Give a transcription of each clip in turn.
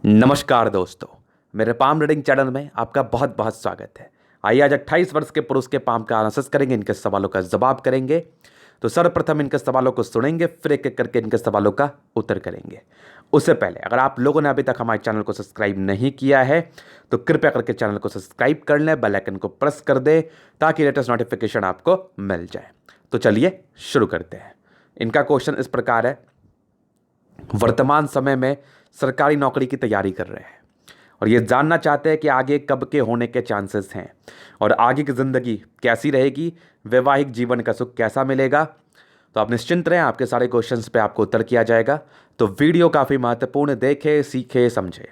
नमस्कार दोस्तों, मेरे पाम रीडिंग चैनल में आपका बहुत बहुत स्वागत है। आइए आज 28 वर्ष के पुरुष के पाम का एनालिसिस करेंगे, इनके सवालों का जवाब करेंगे। तो सर्वप्रथम इनके सवालों को सुनेंगे, फिर एक एक करके इनके सवालों का उत्तर करेंगे। उससे पहले अगर आप लोगों ने अभी तक हमारे चैनल को सब्सक्राइब नहीं किया है तो कृपया करके चैनल को सब्सक्राइब कर लें, बेल आइकन को प्रेस कर दें ताकि लेटेस्ट नोटिफिकेशन आपको मिल जाए। तो चलिए शुरू करते हैं। इनका क्वेश्चन इस प्रकार है, वर्तमान समय में सरकारी नौकरी की तैयारी कर रहे हैं और ये जानना चाहते हैं कि आगे कब के होने के चांसेस हैं और आगे की ज़िंदगी कैसी रहेगी, वैवाहिक जीवन का सुख कैसा मिलेगा। तो आप निश्चिंत रहें, आपके सारे क्वेश्चंस पे आपको उत्तर किया जाएगा। तो वीडियो काफ़ी महत्वपूर्ण, देखें, सीखें, समझें।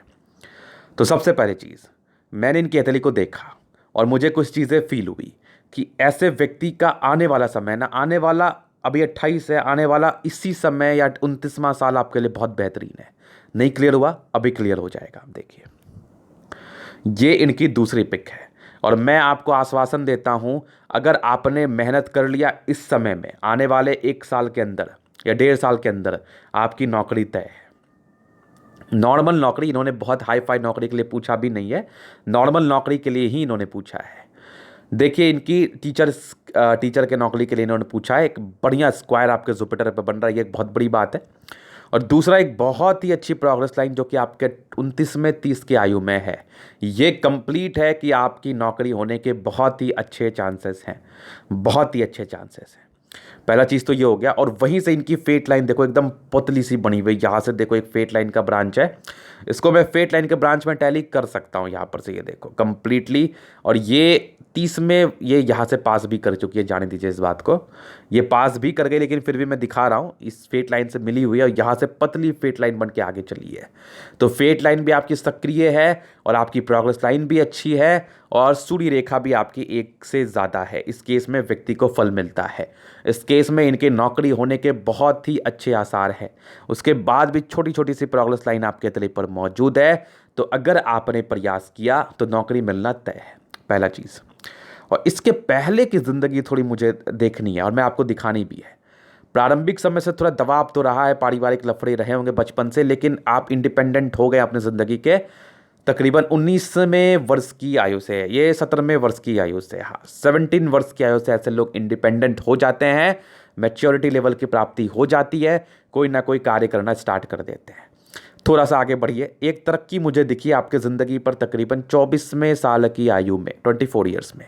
तो सबसे पहली चीज़, मैंने इनकी हथेली को देखा और मुझे कुछ चीज़ें फील हुई कि ऐसे व्यक्ति का आने वाला समय ना, आने वाला अभी 28 है, आने वाला इसी समय या 29वां साल आपके लिए बहुत बेहतरीन है। नहीं क्लियर हुआ, अभी क्लियर हो जाएगा। देखिए, ये इनकी दूसरी पिक है और मैं आपको आश्वासन देता हूं, अगर आपने मेहनत कर लिया इस समय में, आने वाले 1 साल के अंदर या 1.5 साल के अंदर आपकी नौकरी तय है। नॉर्मल नौकरी, इन्होंने बहुत हाई फाई नौकरी के लिए पूछा भी नहीं है, नॉर्मल नौकरी के लिए ही इन्होंने पूछा है। देखिए, इनकी टीचर के नौकरी के लिए इन्होंने पूछा है। एक बढ़िया स्क्वायर आपके जुपिटर पे बन रहा है, ये एक बहुत बड़ी बात है। और दूसरा, एक बहुत ही अच्छी प्रोग्रेस लाइन जो कि आपके 29 में 30 की आयु में है, ये कंप्लीट है कि आपकी नौकरी होने के बहुत ही अच्छे चांसेस हैं, बहुत ही अच्छे चांसेस हैं। पहला चीज़ तो ये हो गया। और वहीं से इनकी फेट लाइन देखो, एकदम पतली सी बनी हुई, यहाँ से देखो एक फेट लाइन का ब्रांच है, इसको मैं फेट लाइन के ब्रांच में टैली कर सकता हूँ यहाँ पर से, ये देखो कंप्लीटली। और ये 30 में ये यहाँ से पास भी कर चुकी है, जाने दीजिए इस बात को, ये पास भी कर गई, लेकिन फिर भी मैं दिखा रहा हूँ, इस फेट लाइन से मिली हुई है और यहाँ से पतली फेट लाइन बन के आगे चली है। तो फेट लाइन भी आपकी सक्रिय है और आपकी प्रोग्रेस लाइन भी अच्छी है और सूर्य रेखा भी आपकी 1 से ज़्यादा है। इस केस में व्यक्ति को फल मिलता है। इस केस में इनके नौकरी होने के बहुत ही अच्छे आसार हैं। उसके बाद भी छोटी छोटी सी प्रोग्रेस लाइन आपके तले पर मौजूद है। तो अगर आपने प्रयास किया तो नौकरी मिलना तय है, पहला चीज़। और इसके पहले की ज़िंदगी थोड़ी मुझे देखनी है और मैं आपको दिखानी भी है। प्रारंभिक समय से थोड़ा दबाव तो रहा है, पारिवारिक लफड़े रहे होंगे बचपन से, लेकिन आप इंडिपेंडेंट हो गए अपने ज़िंदगी के तकरीबन 19वें वर्ष की आयु से, ये 17वें वर्ष की आयु से, हाँ 17 वर्ष की आयु से ऐसे लोग इंडिपेंडेंट हो जाते हैं, मैच्योरिटी लेवल की प्राप्ति हो जाती है, कोई ना कोई कार्य करना स्टार्ट कर देते हैं। थोड़ा सा आगे बढ़िए। एक तरक्की मुझे दिखी आपके ज़िंदगी पर तकरीबन 24वें साल की आयु में, 24 ईयर्स में।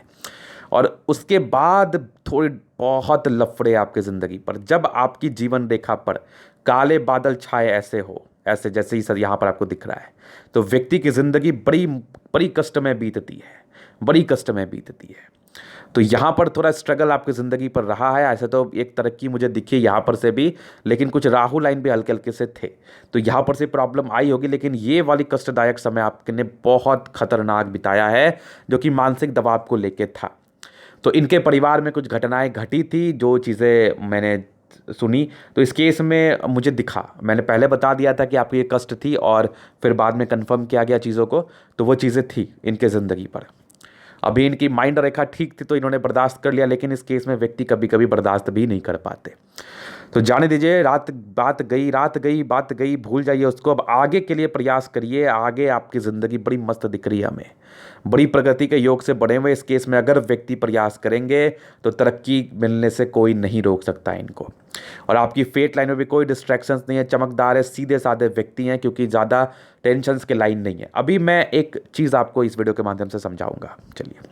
और उसके बाद थोड़ी बहुत लफड़े आपके ज़िंदगी पर, जब आपकी जीवन रेखा पर काले बादल छाए ऐसे हो, ऐसे जैसे ही सर यहाँ पर आपको दिख रहा है, तो व्यक्ति की ज़िंदगी बड़ी बड़ी कष्ट में बीतती है, बड़ी कष्ट में बीतती है। तो यहाँ पर थोड़ा स्ट्रगल आपकी ज़िंदगी पर रहा है। ऐसे तो एक तरक्की मुझे दिखी यहाँ पर से भी, लेकिन कुछ राहु लाइन भी हल्के हल्के से थे, तो यहाँ पर से प्रॉब्लम आई होगी। लेकिन ये वाली कष्टदायक समय आपने बहुत खतरनाक बिताया है, जो कि मानसिक दबाव को लेके था। तो इनके परिवार में कुछ घटनाएं घटी थी, जो चीज़ें मैंने सुनी, तो इस केस में मुझे दिखा, मैंने पहले बता दिया था कि आपको ये कष्ट थी और फिर बाद में कंफर्म किया गया चीज़ों को, तो वो चीज़ें थी इनके ज़िंदगी पर। अभी इनकी माइंड रेखा ठीक थी तो इन्होंने बर्दाश्त कर लिया, लेकिन इस केस में व्यक्ति कभी कभी बर्दाश्त भी नहीं कर पाते। तो जाने दीजिए, रात गई बात गई, भूल जाइए उसको। अब आगे के लिए प्रयास करिए, आगे आपकी ज़िंदगी बड़ी मस्त दिख रही है हमें, बड़ी प्रगति के योग से बढ़े हुए। इस केस में अगर व्यक्ति प्रयास करेंगे तो तरक्की मिलने से कोई नहीं रोक सकता इनको। और आपकी फेट लाइन में भी कोई डिस्ट्रैक्शंस नहीं है, चमकदार है, सीधे साधे व्यक्ति हैं, क्योंकि ज़्यादा टेंशन्स के लाइन नहीं है। अभी मैं एक चीज़ आपको इस वीडियो के माध्यम से समझाऊंगा, चलिए।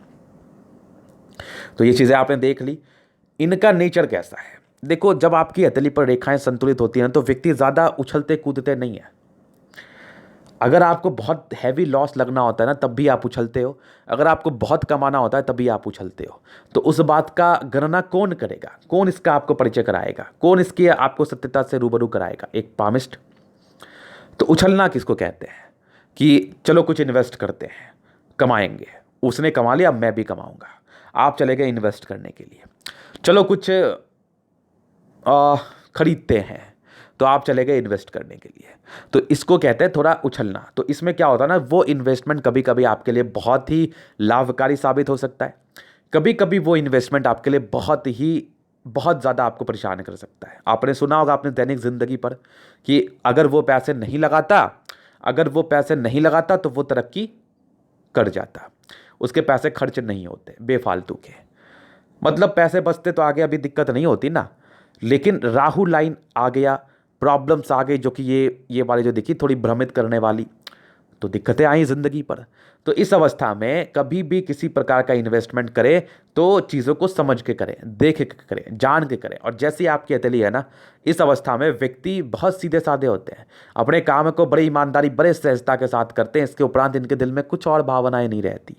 तो ये चीज़ें आपने देख ली, इनका नेचर कैसा है। देखो, जब आपकी हथेली पर रेखाएं संतुलित होती हैं तो व्यक्ति ज़्यादा उछलते कूदते नहीं है। अगर आपको बहुत हैवी लॉस लगना होता है ना, तब भी आप उछलते हो। अगर आपको बहुत कमाना होता है तब भी आप उछलते हो। तो उस बात का गणना कौन करेगा, कौन इसका आपको परिचय कराएगा, कौन इसकी आपको सत्यता से रूबरू कराएगा? एक पामिस्ट। तो उछलना किसको कहते हैं कि चलो कुछ इन्वेस्ट करते हैं, कमाएंगे। उसने कमा लिया, अब मैं भी कमाऊंगा। आप चले गए इन्वेस्ट करने के लिए। चलो कुछ खरीदते हैं, तो आप चले गए इन्वेस्ट करने के लिए। तो इसको कहते हैं थोड़ा उछलना। तो इसमें क्या होता है ना, वो इन्वेस्टमेंट कभी कभी आपके लिए बहुत ही लाभकारी साबित हो सकता है, कभी कभी वो इन्वेस्टमेंट आपके लिए बहुत ज़्यादा आपको परेशान कर सकता है। आपने सुना होगा अपने दैनिक ज़िंदगी पर कि अगर वो पैसे नहीं लगाता, अगर वो पैसे नहीं लगाता तो वो तरक्की कर जाता, उसके पैसे खर्च नहीं होते बेफालतू के। मतलब पैसे बचते तो आगे अभी दिक्कत नहीं होती ना, लेकिन राहु लाइन आ गया, प्रॉब्लम्स आ गई जो कि ये वाली जो दिखी थोड़ी भ्रमित करने वाली, तो दिक्कतें आई ज़िंदगी पर। तो इस अवस्था में कभी भी किसी प्रकार का इन्वेस्टमेंट करें तो चीज़ों को समझ के करें, देख के करें, जान के करें। और जैसी आपकी हथेली है ना, इस अवस्था में व्यक्ति बहुत सीधे साधे होते हैं, अपने काम को बड़ी ईमानदारी बड़े सहजता के साथ करते हैं। इसके उपरांत इनके दिल में कुछ और भावनाएं नहीं रहती,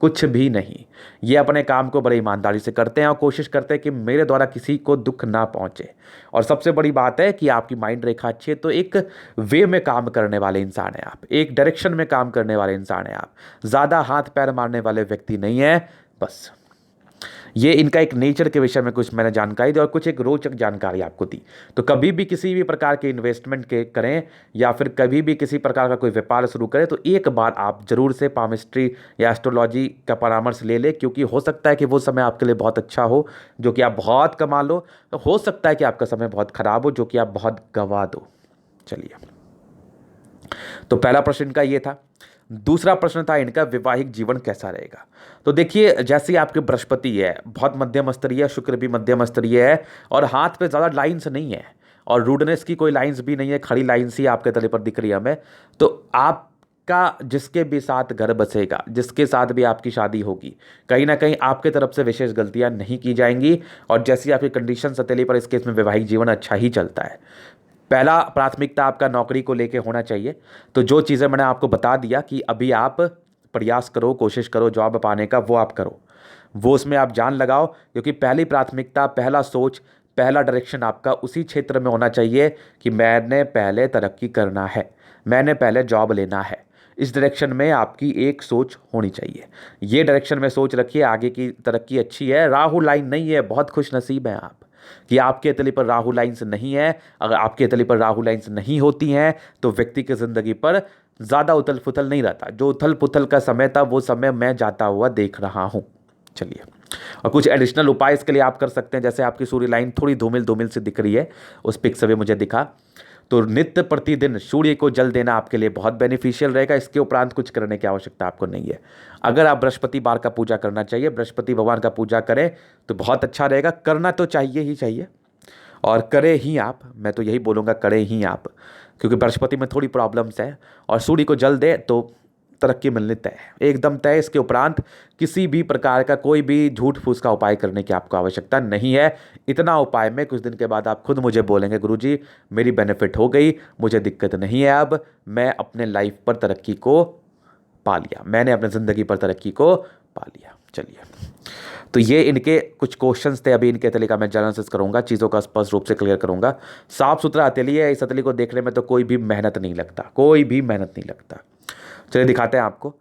कुछ भी नहीं। ये अपने काम को बड़ी ईमानदारी से करते हैं और कोशिश करते हैं कि मेरे द्वारा किसी को दुख ना पहुंचे। और सबसे बड़ी बात है कि आपकी माइंड रेखा अच्छी है, तो एक वे में काम करने वाले इंसान हैं आप, एक डायरेक्शन में काम करने वाले इंसान हैं आप, ज़्यादा हाथ पैर मारने वाले व्यक्ति नहीं है। बस ये इनका एक नेचर के विषय में कुछ मैंने जानकारी दी और कुछ एक रोचक जानकारी आपको दी। तो कभी भी किसी भी प्रकार के इन्वेस्टमेंट के करें या फिर कभी भी किसी प्रकार का कोई व्यापार शुरू करें तो एक बार आप जरूर से पामिस्ट्री या एस्ट्रोलॉजी का परामर्श ले लें, क्योंकि हो सकता है कि वो समय आपके लिए बहुत अच्छा हो जो कि आप बहुत कमा लो, तो हो सकता है कि आपका समय बहुत खराब हो जो कि आप बहुत गंवा दो। चलिए, तो पहला प्रश्न इनका ये था। दूसरा प्रश्न था इनका, वैवाहिक जीवन कैसा रहेगा। तो देखिए, जैसे आपके बृहस्पति है बहुत मध्यम स्तरीय, शुक्र भी मध्यम स्तरीय है और हाथ पे ज़्यादा लाइन्स नहीं है और रूडनेस की कोई लाइन्स भी नहीं है, खड़ी लाइन्स ही आपके तले पर दिख रही है हमें। तो आपका जिसके भी साथ घर बसेगा, जिसके साथ भी आपकी शादी होगी, कहीं ना कहीं आपके तरफ से विशेष गलतियां नहीं की जाएंगी। और जैसी आपकी कंडीशन हथेली पर, इस केस में वैवाहिक जीवन अच्छा ही चलता है। पहला प्राथमिकता आपका नौकरी को लेके होना चाहिए। तो जो चीज़ें मैंने आपको बता दिया कि अभी आप प्रयास करो, कोशिश करो जॉब पाने का, वो आप करो, वो उसमें आप जान लगाओ, क्योंकि पहली प्राथमिकता, पहला सोच, पहला डायरेक्शन आपका उसी क्षेत्र में होना चाहिए कि मैंने पहले तरक्की करना है, मैंने पहले जॉब लेना है। इस डायरेक्शन में आपकी एक सोच होनी चाहिए। ये डायरेक्शन में सोच रखिए, आगे की तरक्की अच्छी है। राहु लाइन नहीं है, बहुत खुश नसीब हैं आप कि आपके हथेली पर राहु लाइन्स नहीं है। अगर आपके हथेली पर राहु लाइन्स नहीं होती हैं तो व्यक्ति की जिंदगी पर ज़्यादा उथल पुथल नहीं रहता। जो उथल पुथल का समय था वो समय मैं जाता हुआ देख रहा हूँ। चलिए, और कुछ एडिशनल उपाय इसके लिए आप कर सकते हैं। जैसे आपकी सूर्य लाइन थोड़ी धूमिल धूमिल से दिख रही है, उस पिक से भी मुझे दिखा, तो नित्य प्रतिदिन सूर्य को जल देना आपके लिए बहुत बेनिफिशियल रहेगा। इसके उपरांत कुछ करने की आवश्यकता आपको नहीं है। अगर आप बृहस्पतिवार का पूजा करना चाहिए, बृहस्पति भगवान का पूजा करें तो बहुत अच्छा रहेगा। करना तो चाहिए ही चाहिए और करें ही आप, मैं तो यही बोलूँगा करें ही आप, क्योंकि बृहस्पति में थोड़ी प्रॉब्लम्स है। और सूर्य को जल दे तो तरक्की मिलनी तय है, एकदम तय। इसके उपरांत किसी भी प्रकार का कोई भी झूठ फूस का उपाय करने की आपको आवश्यकता नहीं है। इतना उपाय में कुछ दिन के बाद आप खुद मुझे बोलेंगे, गुरुजी मेरी बेनिफिट हो गई, मुझे दिक्कत नहीं है, अब मैं अपने लाइफ पर तरक्की को पा लिया, मैंने अपने ज़िंदगी पर तरक्की को पा लिया। चलिए, तो ये इनके कुछ क्वेश्चंस थे। अभी इनके हथेली का मैं एनालिसिस करूंगा, चीज़ों का स्पष्ट रूप से क्लियर करूंगा। साफ सुथरा हथेली है, इस हथेली को देखने में तो कोई भी मेहनत नहीं लगता, कोई भी मेहनत नहीं लगता। चलिए दिखाते हैं आपको।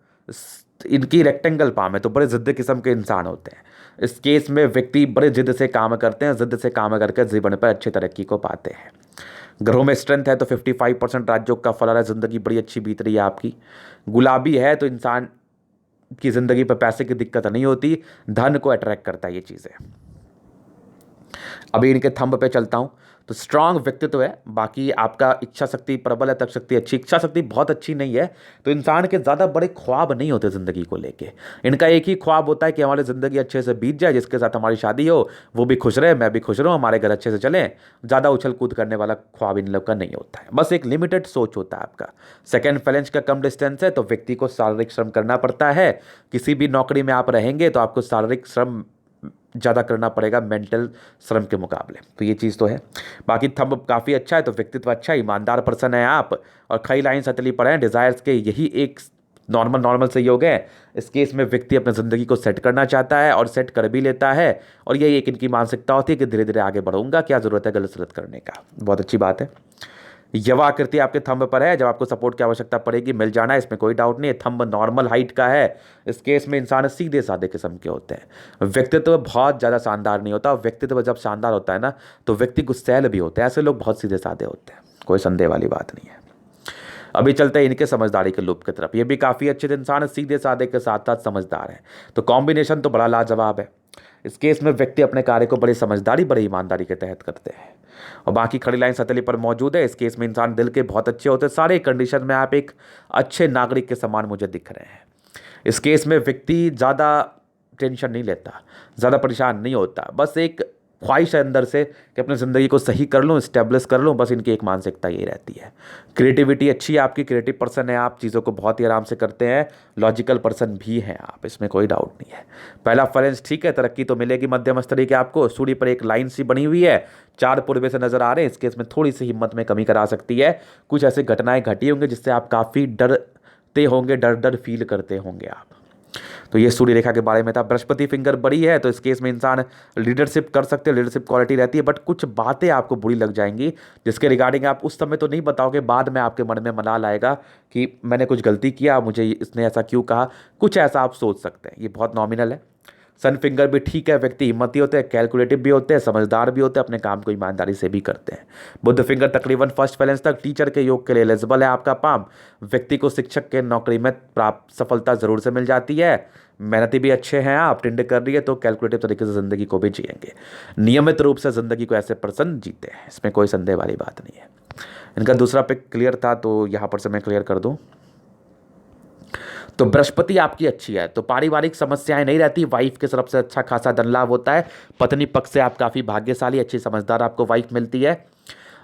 इनकी रेक्टेंगल पाम है, तो बड़े जिद्द किस्म के इंसान होते हैं। इस केस में व्यक्ति बड़े जिद्द से काम करते हैं, जिद्द से काम करके जीवन पर अच्छी तरक्की को पाते हैं। ग्रहों में स्ट्रेंथ है तो 55% राजयोग का फल आ रहा है, जिंदगी बड़ी अच्छी बीत रही है आपकी। गुलाबी है तो इंसान की जिंदगी पर पैसे की दिक्कत नहीं होती, धन को अट्रैक्ट करता है ये चीज़ें। अभी इनके थंब पे चलता हूं, तो स्ट्रांग व्यक्तित्व है। बाकी आपका इच्छा शक्ति प्रबल है, तक शक्ति अच्छी, इच्छा शक्ति बहुत अच्छी नहीं है। तो इंसान के ज़्यादा बड़े ख्वाब नहीं होते ज़िंदगी को लेके। इनका एक ही ख्वाब होता है कि हमारी ज़िंदगी अच्छे से बीत जाए, जिसके साथ हमारी शादी हो वो भी खुश रहे, मैं भी खुश रहूँ, हमारे घर अच्छे से चलें। ज़्यादा उछल कूद करने वाला ख्वाब इन लोग का नहीं होता है, बस एक लिमिटेड सोच होता है आपका। सेकेंड फैलेंज का कम डिस्टेंस है तो व्यक्ति को शारीरिक श्रम करना पड़ता है। किसी भी नौकरी में आप रहेंगे तो आपको शारीरिक श्रम ज़्यादा करना पड़ेगा मेंटल श्रम के मुकाबले, तो ये चीज़ तो है। बाकी थंब काफ़ी अच्छा है, तो व्यक्तित्व अच्छा है, ईमानदार पर्सन है आप, और खई लाइन हथेली पर हैं। डिज़ायर्स के यही एक नॉर्मल से योग है। इस केस में व्यक्ति अपनी ज़िंदगी को सेट करना चाहता है और सेट कर भी लेता है, और यही एक इनकी मानसिकता होती है कि धीरे धीरे आगे बढ़ूंगा, क्या ज़रूरत है गलत सलत करने का। बहुत अच्छी बात है। यवा आकृति आपके थंब पर है, जब आपको सपोर्ट की आवश्यकता पड़ेगी मिल जाना है, इसमें कोई डाउट नहीं है। थंब नॉर्मल हाइट का है। इस केस में इंसान सीधे साधे किस्म के होते हैं, व्यक्तित्व बहुत ज़्यादा शानदार नहीं होता। व्यक्तित्व जब शानदार होता है ना तो व्यक्ति गुस्सैल भी होते हैं, ऐसे लोग बहुत सीधे साधे होते हैं, कोई संदेह वाली बात नहीं है। अभी चलते हैं इनके समझदारी के लूप की तरफ। ये भी काफ़ी अच्छे इंसान है, सीधे साधे के साथ साथ समझदार है, तो कॉम्बिनेशन तो बड़ा लाजवाब है। इस केस में व्यक्ति अपने कार्य को बड़ी समझदारी बड़ी ईमानदारी के तहत करते हैं। और बाकी खड़ी लाइन हथेली पर मौजूद है। इस केस में इंसान दिल के बहुत अच्छे होते हैं। सारे कंडीशन में आप एक अच्छे नागरिक के समान मुझे दिख रहे हैं। इस केस में व्यक्ति ज़्यादा टेंशन नहीं लेता, ज़्यादा परेशान नहीं होता, बस एक ख्वाहिश है अंदर से कि अपनी ज़िंदगी को सही कर लूँ, इस्टेब्लिश कर लूँ, बस इनकी एक मानसिकता ये रहती है। क्रिएटिविटी अच्छी है आपकी, क्रिएटिव पर्सन है आप, चीज़ों को बहुत ही आराम से करते हैं, लॉजिकल पर्सन भी हैं आप, इसमें कोई डाउट नहीं है। पहला फलेंस ठीक है, तरक्की तो मिलेगी मध्यम स्तरीय के आपको। सूर्य पर एक लाइन सी बनी हुई है, 4 पूर्वे से नजर आ रहे हैं। इस केस में थोड़ी सी हिम्मत में कमी करा सकती है। कुछ ऐसे घटनाएं घटी होंगी जिससे आप काफ़ी डरते होंगे, डर डर फील करते होंगे आप। तो ये सूर्य रेखा के बारे में था। बृहस्पति फिंगर बड़ी है, तो इस केस में इंसान लीडरशिप कर सकते हैं, लीडरशिप क्वालिटी रहती है, बट कुछ बातें आपको बुरी लग जाएंगी जिसके रिगार्डिंग आप उस समय तो नहीं बताओगे, बाद में आपके मन में मलाल आएगा कि मैंने कुछ गलती किया, मुझे इसने ऐसा क्यों कहा, कुछ ऐसा आप सोच सकते हैं। ये बहुत नॉमिनल है। सन फिंगर भी ठीक है, व्यक्ति हिम्मती होते हैं, कैलकुलेटिव भी होते हैं, समझदार भी होते हैं, अपने काम को ईमानदारी से भी करते हैं। बुध फिंगर तकरीबन फर्स्ट बैलेंस तक टीचर के योग के लिए एलिजिबल है आपका पाम। व्यक्ति को शिक्षक के नौकरी में प्राप्त सफलता जरूर से मिल जाती है। मेहनती भी अच्छे हैं आप, टिंड कर रही है तो कैलकुलेटिव तरीके से जिंदगी को भी जिएंगे। नियमित रूप से जिंदगी को ऐसे पर्सन जीते हैं, इसमें कोई संदेह वाली बात नहीं है। इनका दूसरा पिक क्लियर था, तो यहाँ पर से मैं क्लियर कर दूँ। तो बृहस्पति आपकी अच्छी है, तो पारिवारिक समस्याएं नहीं रहती, वाइफ की तरफ से अच्छा खासा धन लाभ होता है। पत्नी पक्ष से आप काफ़ी भाग्यशाली, अच्छी समझदार आपको वाइफ मिलती है।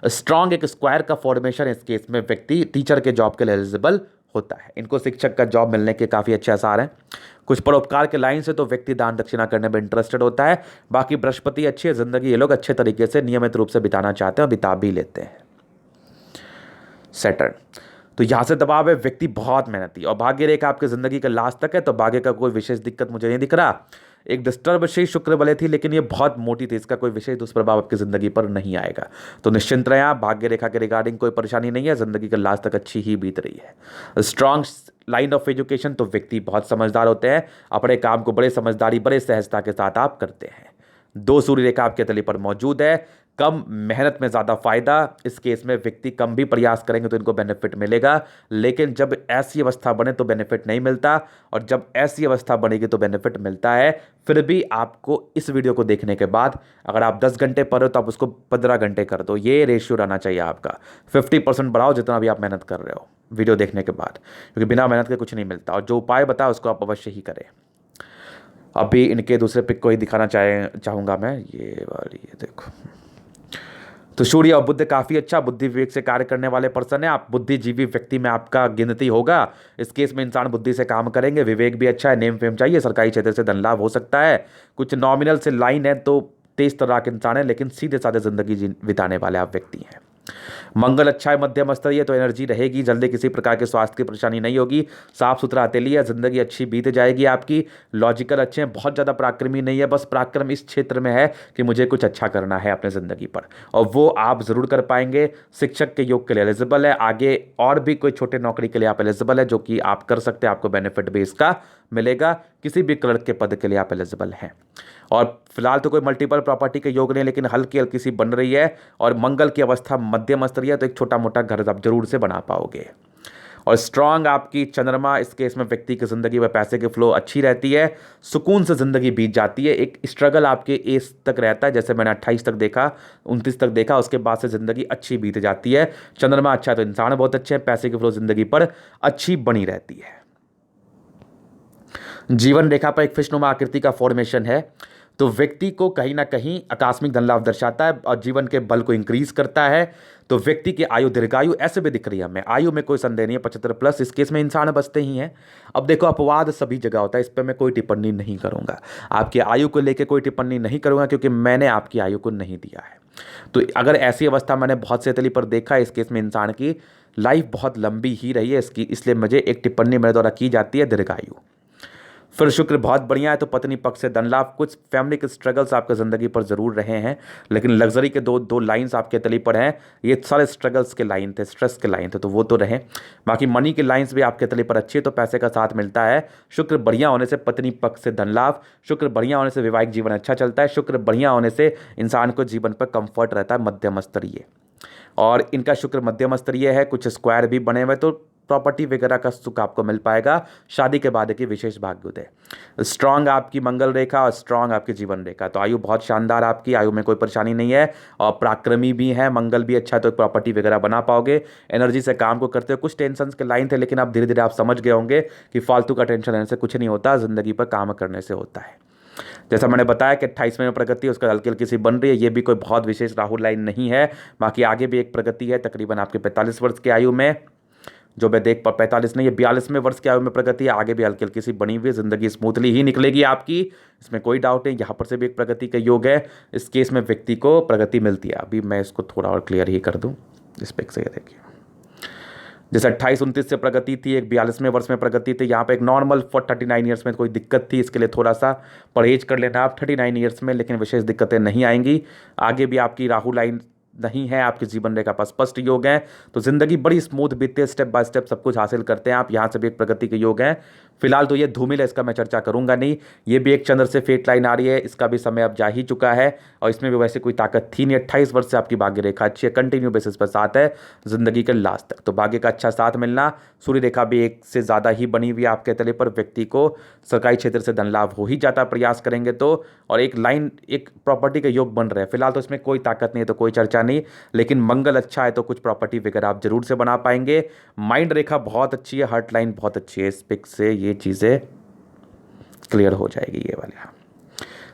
स्ट्रांग एक स्क्वायर का फॉर्मेशन, इस केस में व्यक्ति टीचर के जॉब के लिए एलिजिबल होता है। इनको शिक्षक का जॉब मिलने के काफ़ी अच्छे आसार हैं। कुछ परोपकार के लाइन से तो व्यक्ति दान दक्षिणा करने में इंटरेस्टेड होता है। बाकी बृहस्पति अच्छी है, जिंदगी ये लोग अच्छे तरीके से नियमित रूप से बिताना चाहते हैं और बिता भी लेते हैं। सैटर्न, तो यहाँ से दबाव है, व्यक्ति बहुत मेहनती और भाग्य रेखा आपकी जिंदगी के लास्ट तक है, तो भाग्य का कोई विशेष दिक्कत मुझे नहीं दिख रहा। एक डिस्टर्ब से शुक्र बले थी, लेकिन ये बहुत मोटी थी, इसका कोई विशेष दुष्प्रभाव आपकी जिंदगी पर नहीं आएगा। तो निश्चिंत रहें आप, भाग्य रेखा के रिगार्डिंग कोई परेशानी नहीं है, जिंदगी के लास्ट तक अच्छी ही बीत रही है। स्ट्रांग लाइन ऑफ एजुकेशन, तो व्यक्ति बहुत समझदार होते हैं, अपने काम को बड़े समझदारी बड़े सहजता के साथ आप करते हैं। 2 सूर्य रेखा आपके तली पर मौजूद है। कम मेहनत में ज़्यादा फायदा, इस केस में व्यक्ति कम भी प्रयास करेंगे तो इनको बेनिफिट मिलेगा, लेकिन जब ऐसी अवस्था बने तो बेनिफिट नहीं मिलता, और जब ऐसी अवस्था बनेगी तो बेनिफिट मिलता है। फिर भी आपको इस वीडियो को देखने के बाद अगर आप 10 घंटे पढ़ रहे हो तो आप उसको 15 घंटे कर दो, ये रेशियो रहना चाहिए आपका। 50% बढ़ाओ जितना भी आप मेहनत कर रहे हो वीडियो देखने के बाद, क्योंकि बिना मेहनत के कुछ नहीं मिलता, और जो उपाय बताया उसको आप अवश्य ही करें। अभी इनके दूसरे पिक को ही दिखाना चाहूँगा मैं, ये वाली, ये देखो। तो सूर्य और बुध काफ़ी अच्छा, बुद्धि विवेक से कार्य करने वाले पर्सन है आप, बुद्धिजीवी व्यक्ति में आपका गिनती होगा। इस केस में इंसान बुद्धि से काम करेंगे, विवेक भी अच्छा है, नेम फेम चाहिए, सरकारी क्षेत्र से धन लाभ हो सकता है। कुछ नॉमिनल से लाइन है तो तेज तरह के इंसान है, लेकिन सीधे साधे जिंदगी बिताने वाले आप व्यक्ति हैं। मंगल अच्छा है, मध्यम स्तरीय, तो एनर्जी रहेगी, जल्दी किसी प्रकार के स्वास्थ्य की परेशानी नहीं होगी। साफ सुथरा हथेली है, जिंदगी अच्छी बीत जाएगी आपकी। लॉजिकल अच्छे हैं, बहुत ज़्यादा पराक्रमी नहीं है, बस पराक्रम इस क्षेत्र में है कि मुझे कुछ अच्छा करना है अपने ज़िंदगी पर, और वो आप ज़रूर कर पाएंगे। शिक्षक के योग के लिए एलिजिबल है, आगे और भी कोई छोटे नौकरी के लिए आप एलिजिबल है, जो कि आप कर सकते हैं, आपको बेनिफिट भी इसका मिलेगा। किसी भी क्लर्क के पद के लिए आप एलिजिबल हैं। और फिलहाल तो कोई मल्टीपल प्रॉपर्टी के योग नहीं, लेकिन हल्की हल्की सी बन रही है, और मंगल की अवस्था मध्यम स्तरीय है, तो एक छोटा मोटा घर आप जरूर से बना पाओगे। और स्ट्रांग आपकी चंद्रमा, इस केस में व्यक्ति की जिंदगी में पैसे की फ्लो अच्छी रहती है, सुकून से जिंदगी बीत जाती है। एक स्ट्रगल आपके एज तक रहता है, जैसे मैंने 28 तक देखा, 29 तक देखा, उसके बाद से जिंदगी अच्छी बीत जाती है। चंद्रमा अच्छा है तो इंसान बहुत अच्छे हैं, पैसे की फ्लो जिंदगी पर अच्छी बनी रहती है। जीवन रेखा पर एक फिशनुमा आकृति का फॉर्मेशन है, तो व्यक्ति को कहीं ना कहीं आकस्मिक धन लाभ दर्शाता है और जीवन के बल को इंक्रीज करता है। तो व्यक्ति की आयु दीर्घायु ऐसे भी दिख रही है हमें, आयु में कोई संदेह नहीं है, 75 प्लस, इस केस में इंसान बचते ही हैं। अब देखो, अपवाद सभी जगह होता है, इस पर मैं कोई टिप्पणी नहीं करूंगा, आपकी आयु को लेकर कोई टिप्पणी नहीं करूंगा, क्योंकि मैंने आपकी आयु को नहीं दिया है। तो अगर ऐसी अवस्था मैंने बहुत से तली पर देखा है, इस केस में इंसान की लाइफ बहुत लंबी ही रही है इसकी, इसलिए मुझे एक टिप्पणी मेरे द्वारा की जाती है, दीर्घायु। फिर शुक्र बहुत बढ़िया है, तो पत्नी पक्ष से धन लाभ, कुछ फैमिली के स्ट्रगल्स आपके ज़िंदगी पर ज़रूर रहे हैं, लेकिन लग्जरी के दो लाइंस आपके तली पर हैं, ये सारे स्ट्रगल्स के लाइन थे, स्ट्रेस के लाइन थे, तो वो तो रहे। बाकी मनी की लाइंस भी आपके तली पर अच्छी है, तो पैसे का साथ मिलता है। शुक्र बढ़िया होने से पत्नी पक्ष से धन लाभ, शुक्र बढ़िया होने से वैवाहिक जीवन अच्छा चलता है, शुक्र बढ़िया होने से इंसान को जीवन पर कंफर्ट रहता है मध्यम स्तरीय, और इनका शुक्र मध्यम स्तरीय है, कुछ स्क्वायर भी बने हुए, तो प्रॉपर्टी वगैरह का सुख आपको मिल पाएगा। शादी के बाद की विशेष भाग्योदय, स्ट्रांग आपकी मंगल रेखा और स्ट्रांग आपकी जीवन रेखा, तो आयु बहुत शानदार आपकी, आयु में कोई परेशानी नहीं है और पराक्रमी भी है, मंगल भी अच्छा है, तो प्रॉपर्टी वगैरह बना पाओगे, एनर्जी से काम को करते हो। कुछ टेंशन के लाइन थे लेकिन आप धीरे धीरे आप समझ गए होंगे कि फालतू का टेंशन लेने से कुछ नहीं होता, जिंदगी पर काम करने से होता है। जैसा मैंने बताया कि 28वें में प्रगति उसका हल्की हल्की सी बन रही है, ये भी कोई बहुत विशेष राहु लाइन नहीं है, बाकी आगे भी एक प्रगति है तकरीबन आपके 45 वर्ष की आयु में, जो मैं देख पा 45 नहीं, ये 42वें वर्ष की आयु में प्रगति है, आगे भी हल्की हल्की सी बनी हुई है, जिंदगी स्मूथली ही निकलेगी आपकी, इसमें कोई डाउट नहीं। यहाँ पर से भी एक प्रगति का योग है, इस केस में व्यक्ति को प्रगति मिलती है। अभी मैं इसको थोड़ा और क्लियर ही कर दूँ, इस पे से देखिए, जैसे 28-29 से प्रगति थी, एक 42वें वर्ष में प्रगति थी, यहाँ पे एक नॉर्मल फॉर 39 ईयर्स में कोई दिक्कत थी, इसके लिए थोड़ा सा परहेज कर लेना आप 39 ईयर्स में, लेकिन विशेष दिक्कतें नहीं आएंगी। आगे भी आपकी राहु लाइन नहीं है, आपकी जीवन रेखा पर स्पष्ट योग है, तो जिंदगी बड़ी स्मूथ बीतती है, स्टेप बाय स्टेप सब कुछ हासिल करते हैं आप। यहाँ से भी एक प्रगति के योग है। फिलहाल तो ये धूमिल है, इसका मैं चर्चा करूंगा नहीं। ये भी एक चंद्र से फेट लाइन आ रही है, इसका भी समय अब जा ही चुका है और इसमें भी वैसे कोई ताकत थी नहीं। 28 वर्ष से आपकी भाग्य रेखा अच्छी है, कंटिन्यू बेसिस पर साथ है जिंदगी के लास्ट तक, तो भाग्य का अच्छा साथ मिलना। सूर्य रेखा भी एक से ज़्यादा ही बनी हुई है आपके तले पर, व्यक्ति को सरकारी क्षेत्र से धन लाभ हो ही जाता प्रयास करेंगे तो, और एक लाइन एक प्रॉपर्टी के योग बन रहे हैं। फिलहाल तो इसमें कोई ताकत नहीं है तो कोई चर्चा नहीं, लेकिन मंगल अच्छा है तो कुछ प्रॉपर्टी वगैरह आप जरूर से बना पाएंगे। माइंड रेखा बहुत अच्छी है, हार्ट लाइन बहुत अच्छी है, इस पिक से ये चीज़ें क्लियर हो जाएगी ये वाले। हाँ,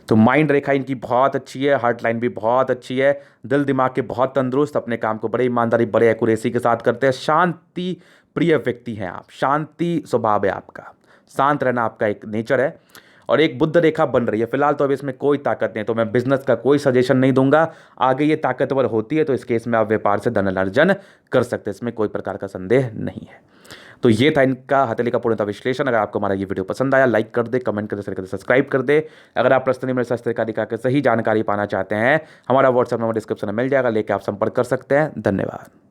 तो माइंड रेखा इनकी बहुत अच्छी है, हार्ट लाइन भी बहुत अच्छी है, दिल दिमाग के बहुत तंदुरुस्त, अपने काम को बड़े ईमानदारी बड़े एक्यूरेसी के साथ करते हैं, शांति प्रिय व्यक्ति हैं आप, शांति स्वभाव है आपका, शांत रहना आपका एक नेचर है। और एक बुद्ध रेखा बन रही है, फिलहाल तो अभी इसमें कोई ताकत नहीं है, तो मैं बिजनेस का कोई सजेशन नहीं दूंगा। आगे ये ताकतवर होती है तो इस केस में आप व्यापार से धन अर्जन कर सकते हैं, इसमें कोई प्रकार का संदेह नहीं है। तो ये था इनका हथेली का पूर्णतः विश्लेषण। अगर आपको हमारा ये वीडियो पसंद आया, लाइक कर दे, कमेंट कर दे, शेयर कर दे, सब्सक्राइब कर दे। अगर आप पर्सनली मेरे शास्त्र कारिका के सही जानकारी पाना चाहते हैं, हमारा व्हाट्सएप नंबर डिस्क्रिप्शन में मिल जाएगा, लेके आप संपर्क कर सकते हैं। धन्यवाद।